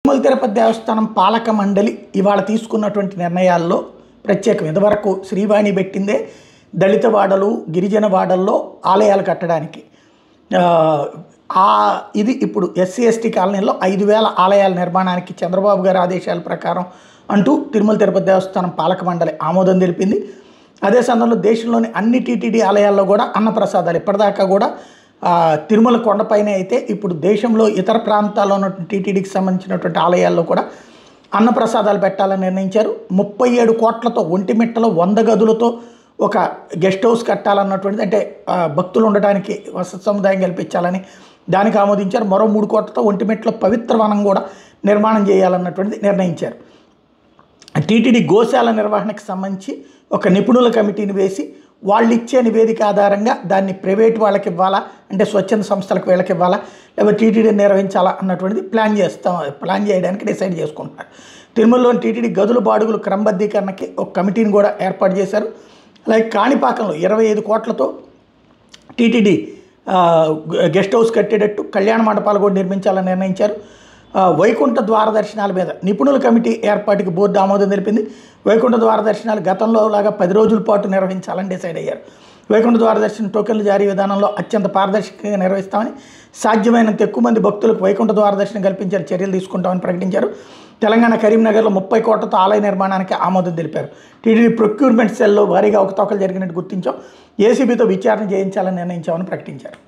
తిరుమల తిరుపతి దేవస్థానం పాలక మండలి ఇవాళ తీసుకున్నటువంటి నిర్ణయాల్లో ప్రత్యేకం. ఇంతవరకు శ్రీవాణి పెట్టిందే దళిత వాడలు గిరిజన వాడల్లో ఆలయాలు కట్టడానికి. ఇది ఇప్పుడు ఎస్సీ ఎస్టీ కాలనీలో 5,000 ఆలయాల నిర్మాణానికి చంద్రబాబు గారి ఆదేశాల ప్రకారం అంటూ తిరుమల తిరుపతి దేవస్థానం పాలక మండలి ఆమోదం తెలిపింది. అదే సమయంలో దేశంలోని అన్ని టీటీడీ ఆలయాల్లో కూడా అన్నప్రసాదాలు ఇప్పటిదాకా కూడా తిరుమల కొండపైనే అయితే ఇప్పుడు దేశంలో ఇతర ప్రాంతాల్లో ఉన్నటువంటి టీటీడీకి సంబంధించినటువంటి ఆలయాల్లో కూడా అన్నప్రసాదాలు పెట్టాలని నిర్ణయించారు. 37 కోట్లతో ఒంటిమిట్టలో 100 గదులతో ఒక గెస్ట్ హౌస్ కట్టాలన్నటువంటిది, అంటే భక్తులు ఉండడానికి వసతి సముదాయం కల్పించాలని దానికి ఆమోదించారు. మరో 3 కోట్లతో ఒంటిమిట్టలో పవిత్ర వనం కూడా నిర్మాణం చేయాలన్నటువంటిది నిర్ణయించారు. టీటీడీ గోశాల నిర్వహణకు సంబంధించి ఒక నిపుణుల కమిటీని వేసి వాళ్ళు ఇచ్చే నివేదిక ఆధారంగా దాన్ని ప్రైవేట్ వాళ్ళకి ఇవ్వాలా, అంటే స్వచ్ఛంద సంస్థలకు వీళ్ళకి ఇవ్వాలా, లేకపోతే టీటీడీ నిర్వహించాలా అన్నటువంటిది ప్లాన్ చేయడానికి డిసైడ్ చేసుకుంటున్నారు. తిరుమలలోని టీటీడీ గదుల బాడుగులు క్రమబద్ధీకరణకి ఒక కమిటీని కూడా ఏర్పాటు చేశారు. అలాగే కాణిపాకంలో 25 కోట్లతో టీటీడీ గెస్ట్ హౌస్ కట్టేటట్టు కళ్యాణ మండపాలు కూడా నిర్మించాలని నిర్ణయించారు. వైకుంఠ ద్వార దర్శనాల మీద నిపుణుల కమిటీ ఏర్పాటుకి బోర్డు ఆమోదం తెలిపింది. వైకుంఠ ద్వార దర్శనాలు గతంలో లాగా 10 రోజుల పాటు నిర్వహించాలని డిసైడ్ అయ్యారు. వైకుంఠ ద్వార దర్శనం టోకెన్ల జారీ విధానంలో అత్యంత పారదర్శకంగా నిర్వహిస్తామని, సాధ్యమైనంత ఎక్కువ మంది భక్తులకు వైకుంఠ ద్వార దర్శనం కల్పించే చర్యలు తీసుకుంటామని ప్రకటించారు. తెలంగాణ కరీంనగర్లో 30 కోట్లతో ఆలయ నిర్మాణానికి ఆమోదం తెలిపారు. టీటీడీ ప్రొక్యూర్మెంట్ సెల్లో భారీగా అవకతవకలు జరిగినట్టు గుర్తించాం, ఏసీబీతో విచారణ చేయించాలని నిర్ణయించామని ప్రకటించారు.